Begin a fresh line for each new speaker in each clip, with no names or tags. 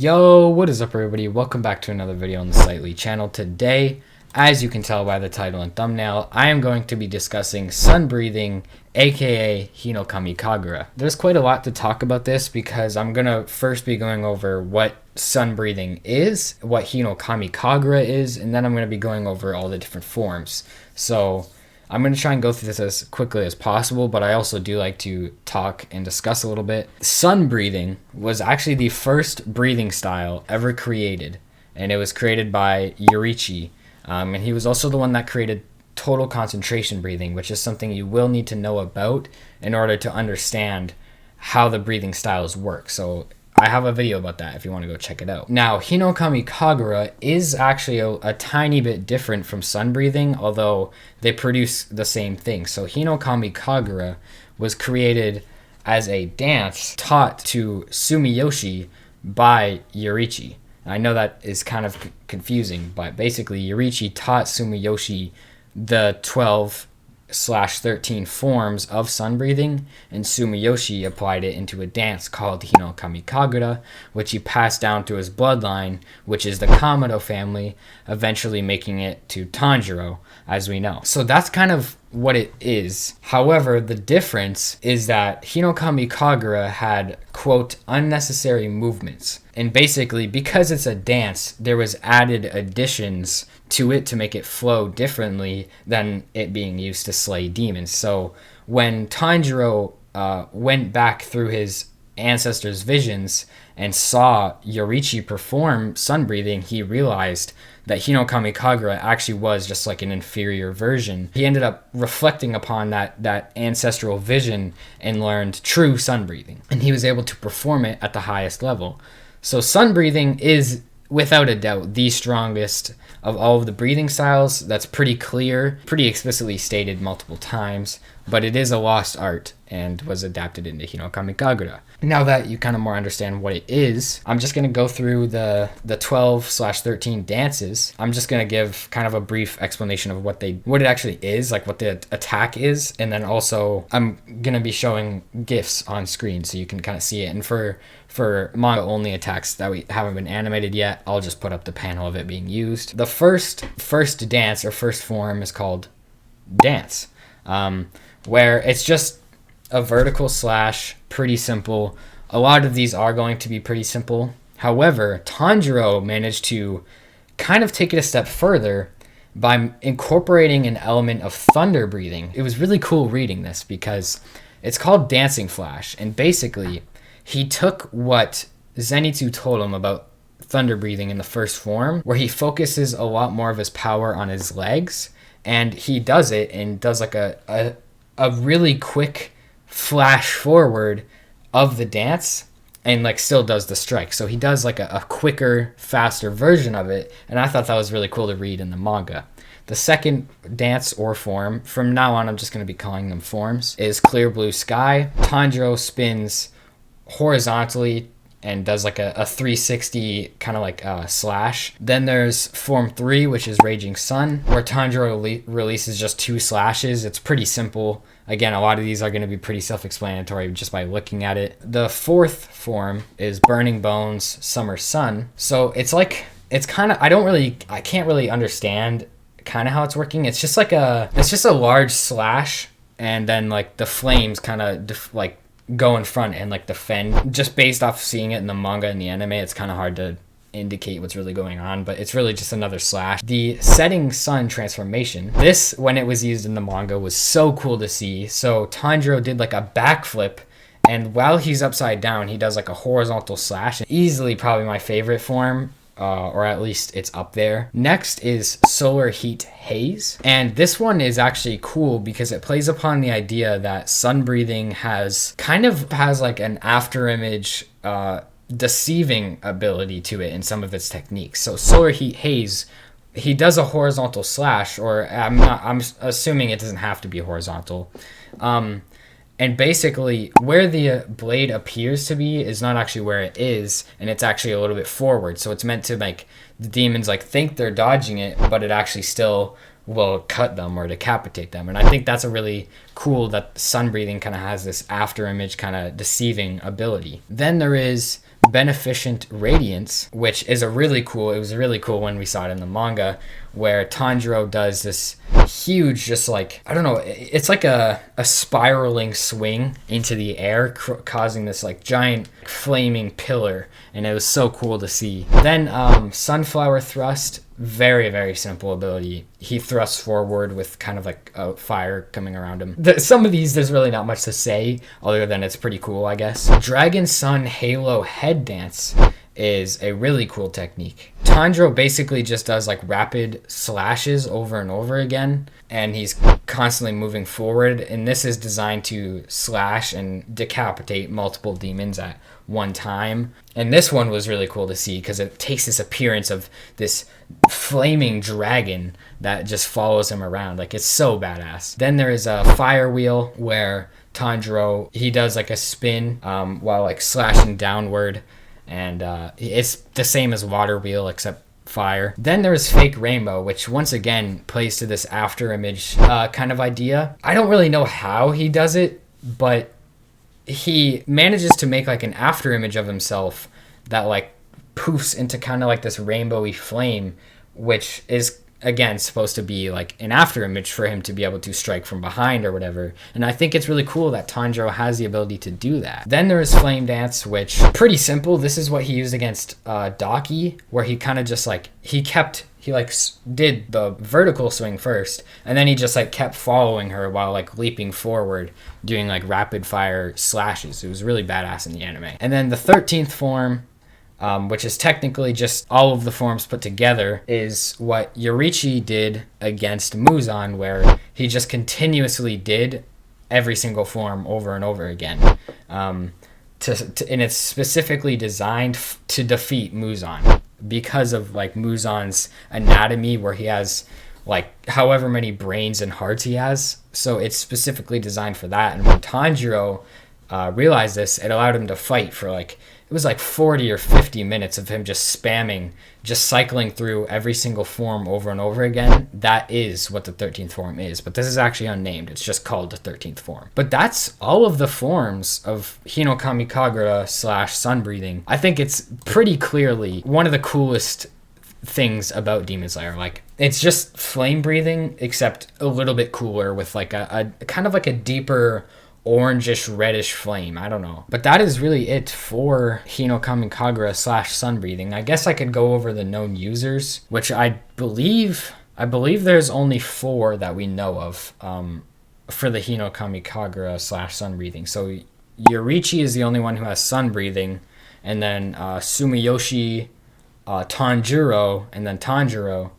Yo, what is up everybody? Welcome back to another video on the Slightly channel. Today, as you can tell by the title and thumbnail, I am going to be discussing sun breathing, aka Hinokami Kagura. There's quite a lot to talk about this because I'm going to first be going over what sun breathing is, what Hinokami Kagura is, and then I'm going to be going over all the different forms. So I'm going to try and go through this as quickly as possible, but I also do like to talk and discuss a little bit. Sun breathing was actually the first breathing style ever created, and it was created by Yorichi. And he was also the one that created total concentration breathing, which is something you will need to know about in order to understand how the breathing styles work. So I have a video about that if you want to go check it out. Now, Hinokami Kagura is actually a tiny bit different from sun breathing, although they produce the same thing. So Hinokami Kagura was created as a dance taught to Sumiyoshi by Yorichi. I know that is kind of confusing, but basically Yorichi taught Sumiyoshi the 12/13 forms of sun breathing, and Sumiyoshi applied it into a dance called Hinokami Kagura, which he passed down to his bloodline, which is the Kamado family, eventually making it to Tanjiro, as we know. So that's kind of what it is. However, the difference is that Hinokami Kagura had, quote, unnecessary movements. And basically, because it's a dance, there was added additions to it to make it flow differently than it being used to slay demons. So when Tanjiro went back through his ancestors' visions and saw Yorichi perform sun breathing, he realized that Hinokami Kagura actually was just like an inferior version. He ended up reflecting upon that ancestral vision and learned true sun breathing, and he was able to perform it at the highest level. So sun breathing is, without a doubt, the strongest of all of the breathing styles. That's pretty clear, pretty explicitly stated multiple times, but it is a lost art and was adapted into Hinokami Kagura. Now that you kind of more understand what it is, I'm just going to go through the 12/13 dances. I'm just going to give kind of a brief explanation of what it actually is, like what the attack is, and then also I'm going to be showing GIFs on screen so you can kind of see it. And for manga only attacks that we haven't been animated yet, I'll just put up the panel of it being used. The first dance or first form is called dance, where it's just a vertical slash, pretty simple. A lot of these are going to be pretty simple. However, Tanjiro managed to kind of take it a step further by incorporating an element of thunder breathing. It was really cool reading this because it's called Dancing Flash, and basically he took what Zenitsu told him about thunder breathing in the first form, where he focuses a lot more of his power on his legs, and he does it and does like a really quick flash forward of the dance and like still does the strike. So he does like a quicker, faster version of it, and I thought that was really cool to read in the manga. The second dance or form, from now on I'm just going to be calling them forms, is Clear Blue Sky. Tanjiro spins horizontally and does like a 360 kind of like slash. Then there's form 3, which is Raging Sun, where Tanjiro releases just 2 slashes. It's pretty simple. Again, a lot of these are going to be pretty self-explanatory just by looking at it. The fourth form is Burning Bones Summer Sun. So it's kind of, I can't really understand kind of how it's working. It's just a large slash, and then like the flames kind of go in front and like defend. Just based off seeing it in the manga and the anime, it's kind of hard to indicate what's really going on, but it's really just another slash. The Setting Sun transformation, this, when it was used in the manga, was so cool to see. So Tanjiro did like a backflip, and while he's upside down, he does like a horizontal slash. Easily probably my favorite form, or at least it's up there. Next is Solar Heat Haze, and this one is actually cool because it plays upon the idea that sun breathing has like an after image deceiving ability to it in some of its techniques. So Solar Heat Haze, he does a horizontal slash, or I'm assuming it doesn't have to be horizontal, and basically where the blade appears to be is not actually where it is, and it's actually a little bit forward. So it's meant to make the demons like think they're dodging it, but it actually still will cut them or decapitate them. And I think that's a really cool that sun breathing kind of has this after image kind of deceiving ability. Then there is beneficent radiance, which is it was really cool when we saw it in the manga, where Tanjiro does this huge, just like, I don't know, it's like a spiraling swing into the air, causing this like giant flaming pillar, and it was so cool to see. Then Sunflower Thrust, very, very simple ability. He thrusts forward with kind of like a fire coming around him. Some of these, there's really not much to say other than it's pretty cool, I guess. Dragon Sun Halo Head Dance is a really cool technique. Tanjiro basically just does like rapid slashes over and over again, and he's constantly moving forward, and this is designed to slash and decapitate multiple demons at one time. And this one was really cool to see because it takes this appearance of this flaming dragon that just follows him around. Like, it's so badass. Then there is a fire wheel where Tanjiro, he does like a spin while like slashing downward, and it's the same as water wheel except fire. Then there's Fake Rainbow, which once again plays to this after image kind of idea. I don't really know how he does it, but he manages to make like an after image of himself that like poofs into kind of like this rainbowy flame, which is again supposed to be like an after image for him to be able to strike from behind or whatever. And I think it's really cool that Tanjiro has the ability to do that. Then there is Flame Dance, which pretty simple. This is what he used against Daki, where he kind of just like he did the vertical swing first, and then he just like kept following her while like leaping forward, doing like rapid fire slashes. It was really badass in the anime. And then the 13th form, which is technically just all of the forms put together, is what Yorichi did against Muzan, where he just continuously did every single form over and over again. And it's specifically designed to defeat Muzan because of like Muzan's anatomy, where he has like however many brains and hearts he has. So it's specifically designed for that. And when Tanjiro realized this, it allowed him to fight for like, it was like 40 or 50 minutes of him just spamming, just cycling through every single form over and over again. That is what the 13th form is, but this is actually unnamed. It's just called the 13th form. But that's all of the forms of Hinokami Kagura / sun breathing. I think it's pretty clearly one of the coolest things about Demon Slayer. Like, it's just flame breathing, except a little bit cooler with like a kind of like a deeper orangish reddish flame. I don't know, but that is really it for Hinokami Kagura / sun breathing. I guess I could go over the known users, which I believe there's only 4 that we know of for the Hinokami Kagura / sun breathing. So Yorichi is the only one who has sun breathing, and then Sumiyoshi, Tanjiro, and then Tanjiro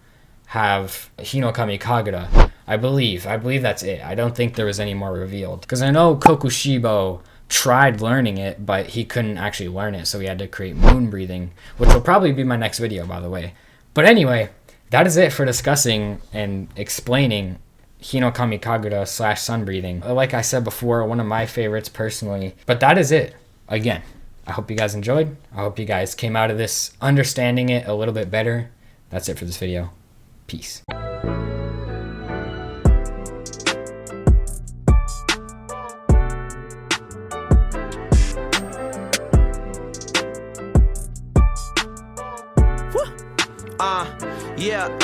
have Hinokami Kagura. I believe that's it. I don't think there was any more revealed, because I know Kokushibo tried learning it, but he couldn't actually learn it, so he had to create moon breathing, which will probably be my next video, by the way. But anyway, that is it for discussing and explaining Hinokami Kagura / sun breathing. Like I said before, one of my favorites personally. But that is it. Again, I hope you guys enjoyed. I hope you guys came out of this understanding it a little bit better. That's it for this video. Peace.
Yeah,